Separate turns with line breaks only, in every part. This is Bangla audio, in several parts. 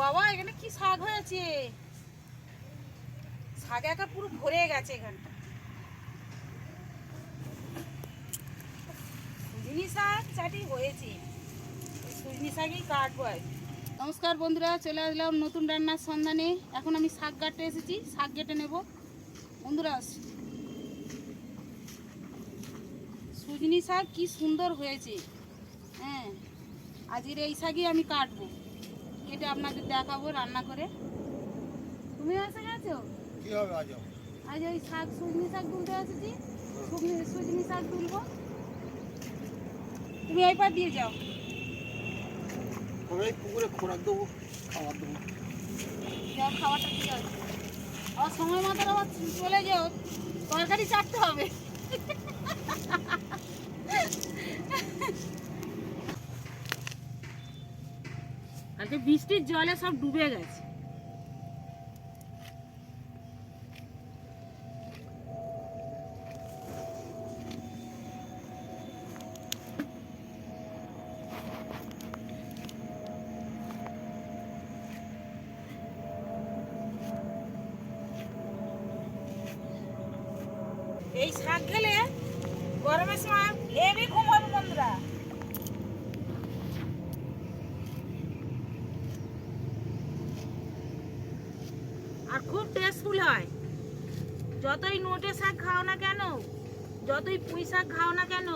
বাবা এখানে কি শাক হয়েছে, শাক একা পুরো ভরে গেছে এখানটা। সুজনি শাক চাটি হয়েছে, সুজনি শাকই কাটবো। নমস্কার বন্ধুরা, চলে আসলাম নতুন রান্নার সন্ধানে। এখন আমি শাক কাটতে এসেছি, শাক কেটে নেব বন্ধুরা। সুজনি শাক কি সুন্দর হয়েছে। হ্যাঁ, আজকের এই শাকই আমি কাটবো, কেটে আপনাদের দেখাবো রান্না করে। তুমি এসে গেছো?
কি হবে আজ?
আজ ওই শাক, সুজনি শাক তুলতে এসেছি। সুজনি শাক তুলবো, তুমি এই পার দিয়ে যাও।
ওই পুকুরে খোরাক দেবো, খাবার দেবো।
যাও, খাবারটা দিয়ে আসবে। আর সময় মতো আবার চলে যাও, তরকারি চাটতে হবে। কালকে বৃষ্টির জলে সব ডুবে গেছে। এই শাক খেলে গরমের সময় হেভি ঘুম হবে বন্ধুরা। আর খুব টেস্টফুল হয়। যতই নোটে শাক খাও না কেন, যতই পুঁই শাক খাও না কেন,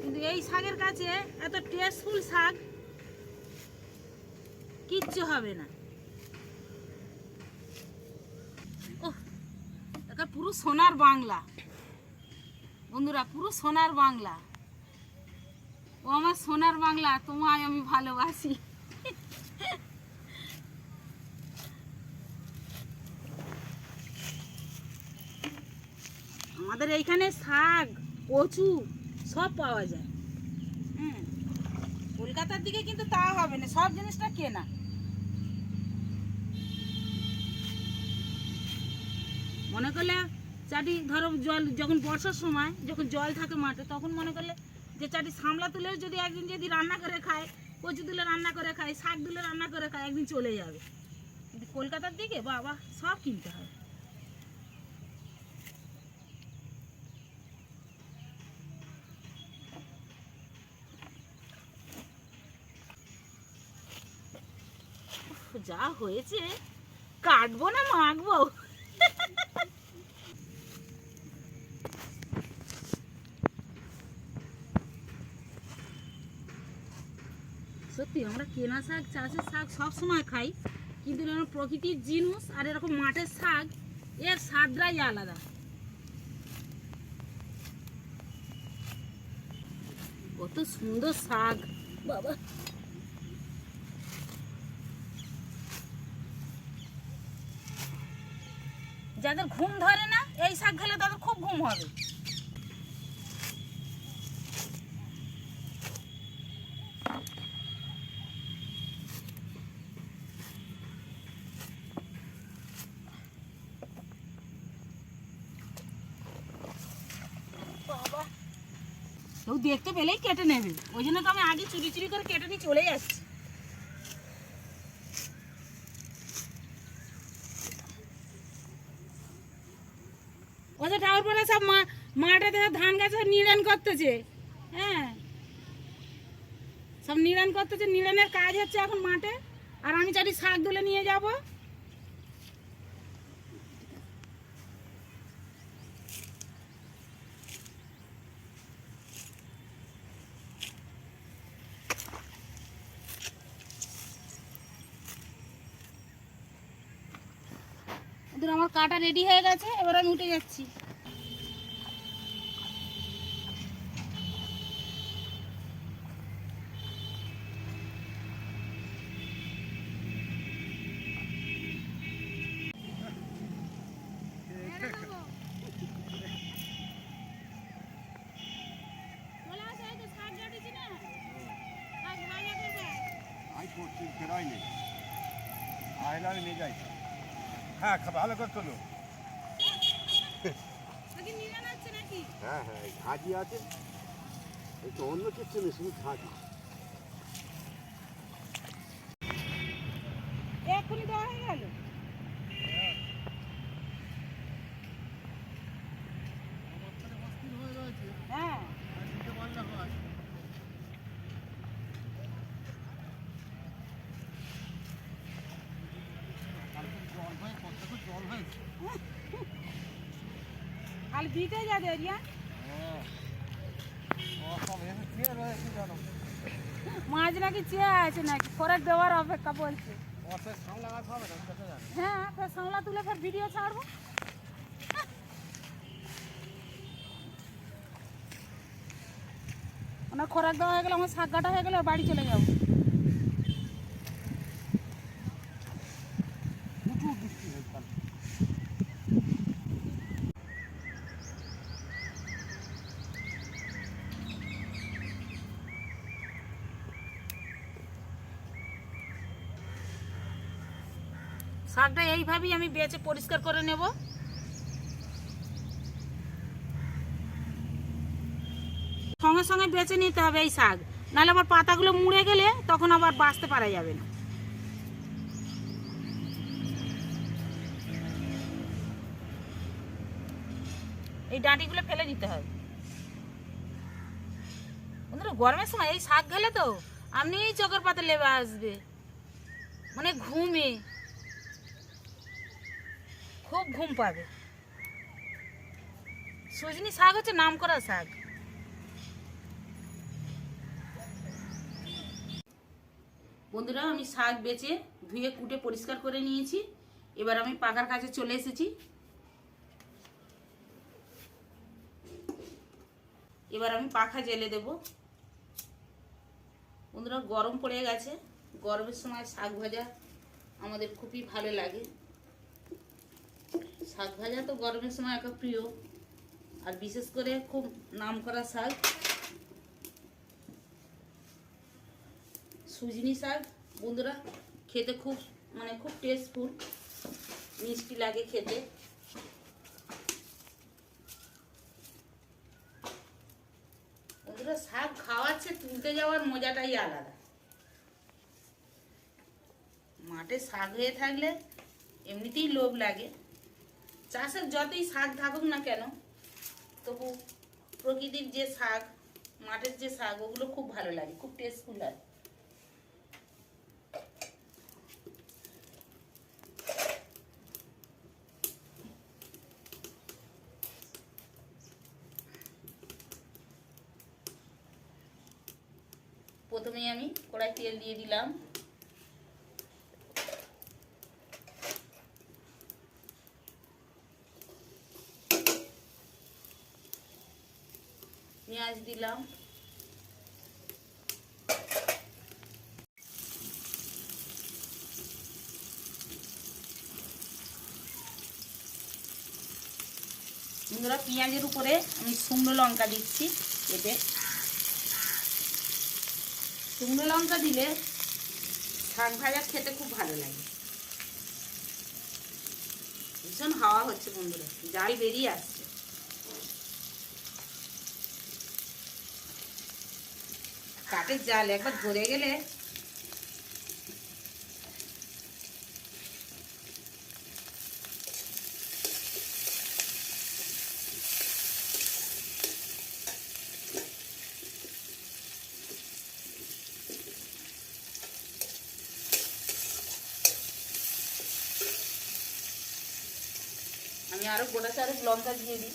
কিন্তু এই শাকের কাছে এত টেস্টফুল শাক কিচ্ছু হবে না। ওহ, এটা পুরো সোনার বাংলা বন্ধুরা, পুরো সোনার বাংলা। ও আমার সোনার বাংলা, তোমায় আমি ভালোবাসি। আমাদের এইখানে শাক, কচু সব পাওয়া যায়। কলকাতার দিকে কিন্তু তা হবে না, সব জিনিসটা কেনা। মনে করলে চাটি ধরো জল, যখন বর্ষার সময় যখন জল থাকে মাঠে, তখন মনে করলে যে চাটি সামলা তুলেও যদি একদিন যদি রান্না করে খায়, কচু তুলে রান্না করে খায়, শাক তুলে রান্না করে খায়, একদিন চলে যাবে। কিন্তু কলকাতার দিকে বাবা সব কিনতে হবে। যা হয়েছে, কাটবো না মাখবো। সত্যি আমরা কেনা শাক, চাষের শাক সব সময় খাই, কিন্তু এরকম প্রকৃতির জিনিস আর এরকম মাঠের শাক, এর স্বাদটাই আলাদা। কত সুন্দর শাক বাবা। যাদের ঘুম ধরে না, এই শাক খেলে তাদের খুব ঘুম হবে। কেউ দেখতে পেলেই কেটে নেবে, ওই জন্য তো আমি আগে চুরি চুরি করে কেটে নিয়ে চলে যাচ্ছি। ওদের ঠাকুর পরে সব মাঠে ধান গাছ নিড়ান করতেছে। হ্যাঁ, সব নিড়ান করতেছে, নিড়ানের কাজ হচ্ছে এখন মাঠে। আর আমি চাটি শাক তুলে নিয়ে যাব। ওদের আমার কাটা রেডি হয়ে গেছে, এবার আমি উঠে যাচ্ছি।
হ্যাঁ, ভালো করে তোলো। হ্যাঁ হ্যাঁ, ঘাজি আছে, একটু অন্য কিছু নেই, শুধু ঘাজি।
এক্ষুনি দেওয়া হয়ে গেল। হ্যাঁ কাল বিটে যাবে রিয়া মাছ নাকি চেয়ে আছে নাকি খোরাক দেওয়ার অপেক্ষা বলছে। হ্যাঁ ফের সামলা তুলে ফের ভিডিও ছাড়বো। ওনার খোরাক দেওয়া হয়ে গেলে আমার শাক কাটা হয়ে গেলে বাড়ি চলে যাবো। শাকটা এইভাবেই আমি বেছে পরিষ্কার করে নেব। সঙ্গে সঙ্গে বেছে নিতে হবে এই শাক, নাহলে আবার পাতাগুলো মুড়ে গেলে তখন আবার বাঁচতে পারা যাবে না। এই ডাঁটিগুলো ফেলে দিতে হবে। বন্ধুরা গরমের সময় এই শাক খেলে তো আপনি চোখের পাতা লেবে আসবে, মানে ঘুমে খুব ঘুম পাবে। সজনি শাক হচ্ছে নামকরা শাক। বন্ধুরা আমি শাক বেছে ধুয়ে কুটে পরিষ্কার করে নিয়েছি। এবার আমি পাখার কাছে চলে এসেছি। এবার আমি পাখা জ্বেলে দেব। বন্ধুরা গরম পড়ে গেছে, গরমের সময় শাক ভাজা আমাদের খুবই ভালো লাগে। শাক ভাজা তো গরমের সময় একটা প্রিয়, আর বিশেষ করে খুব নামকরা শাক সুজনি শাক। বন্ধুরা খেতে খুব খুব টেস্টফুল, মিষ্টি লাগে খেতে। বন্ধুরা শাক খাওয়াচ্ছে তুলতে যাওয়ার মজাটাই আলাদা। মাঠে শাক হয়ে থাকলে এমনিতেই লোভ লাগে। চাষের যতই শাক থাকুক না কেন, তবু প্রকৃতির যে শাক, মাঠের যে শাক, ওগুলো খুব ভালো লাগে, খুব টেস্টফুল হয়। প্রথমে আমি কড়াই তেল দিয়ে দিলাম। পেঁয়াজ দিলাম, বন্ধুরা পেঁয়াজের উপরে আমি শুকনো লঙ্কা দিচ্ছি কেটে। শুকনো লঙ্কা দিলে শাক ভাজা খেতে খুব ভালো লাগে। ভীষণ হাওয়া হচ্ছে বন্ধুরা, জাল বেরিয়ে আসছে। কাঠের জাল একবার ধরে গেলে আমি আরো গোটা চারেক লঙ্কা দিয়ে দিই।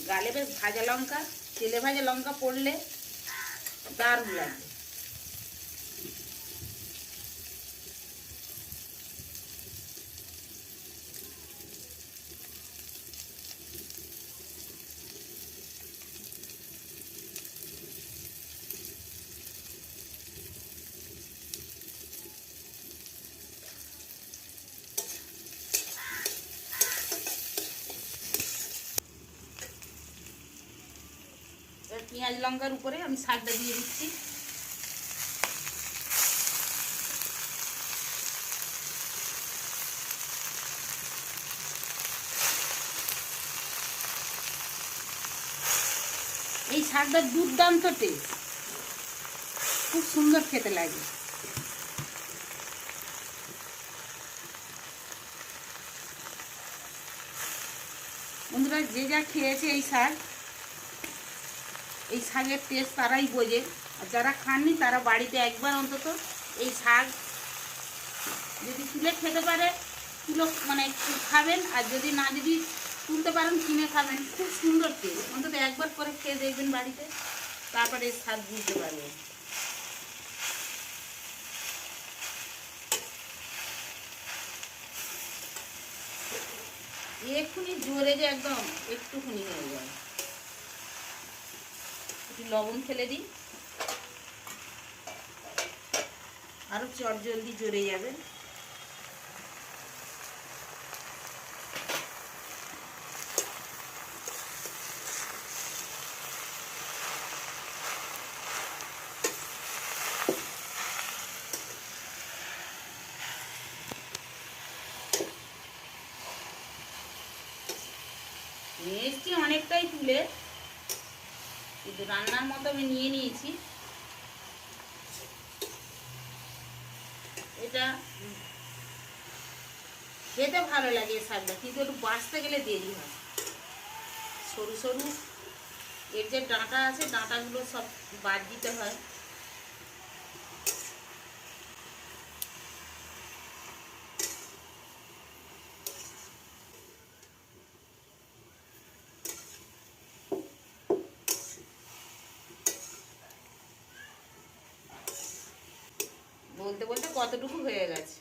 গালে বেশ ভাজা লঙ্কা, তেলে ভাজা লঙ্কা পড়লে দারুণ লাগে। পেঁয়াজ লঙ্কার উপরে আমি শাকটা দিয়ে দিচ্ছি। এই শাকটা দুর্দান্ত টেস্ট, খুব সুন্দর খেতে লাগে। বন্ধুরা যে যা খেয়েছে এই শাকের টেস্ট তারাই বোঝে, আর যারা খাননি তারা বাড়িতে একবার অন্তত এই শাক যদি তুলে খেতে পারে মানে খাবেন, আর যদি না যদি তুলতে পারেন কিনে খাবেন, খুব সুন্দর টেস্ট। অন্তত একবার করে খেয়ে দেখবেন বাড়িতে, তারপরে এই স্বাদ বুঝতে পারবেন। এক্ষুনি জোরে যে একদম একটুখানি হয়ে যায়, একটু লবণ ফেলে দিই, আরো চট জলদি জোরে যাবে। নিয়েছি অনেকটাই তুলে, কিন্তু রান্নার মতো আমি নিয়ে নিয়েছি। এটা খেতে ভালো লাগে শাকটা, কিন্তু একটু বাঁচতে গেলে দেরি হয়। সরু সরু এর যে ডাঁটা আছে, ডাঁটাগুলো সব বাদ দিতে হয়। বলতে বলতে কতটুকু হয়ে গেছে।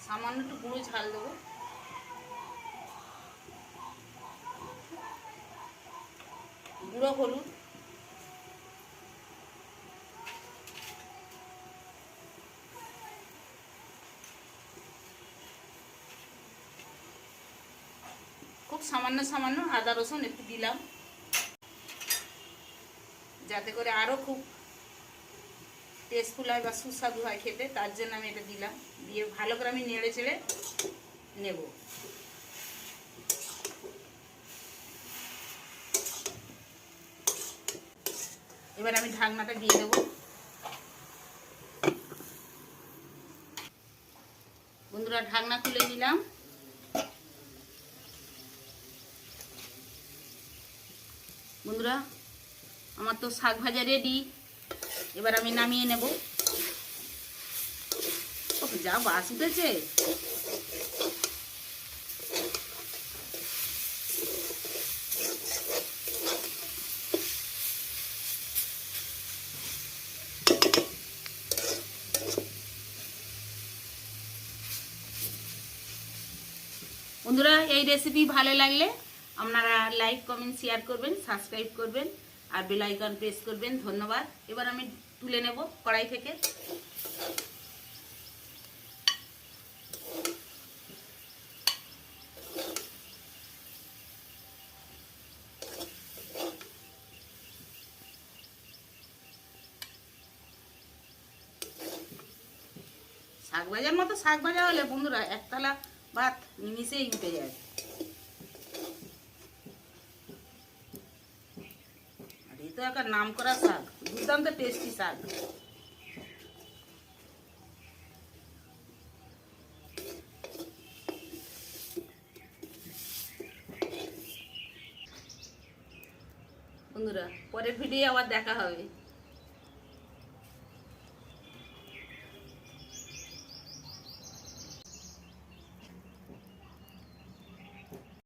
সামান্য একটু গুঁড়ো ঝাল দেবো, গুঁড়ো হলুদ, খুব সামান্য সামান্য আদা রসুন একটু দিলাম, যাতে করে আরো খুব টেস্টফুল হয় বা সুস্বাদু হয় খেতে, তার জন্য আমি এটা দিলাম। দিয়ে ভালো করে আমি নেড়ে চেড়ে নেব। এবার আমি ঢাকনাটা দিয়ে দেবো। বন্ধুরা ঢাকনা তুলে নিলাম। বন্ধুরা আমার তো শাক ভাজা রেডি, এবার আমি নামিয়ে নেব। যা বাস উঠেছে, বন্ধুরা এই রেসিপি ভালো লাগলে আপনারা লাইক কমেন্ট শেয়ার করবেন, সাবস্ক্রাইব করবেন আর বেল আইকন প্রেস করবেন। ধন্যবাদ। এবার আমি তুলে নেব কড়াই থেকে। শাক ভাজার মতো শাক ভাজা হলে বন্ধুরা একতলা ভাত নিমিষেই উঠে যায়। আর এই তো একটা নাম করা শাক, দুর্দান্ত টেস্টি শাক। বন্ধুরা পরের ভিডিও আবার দেখা হবে।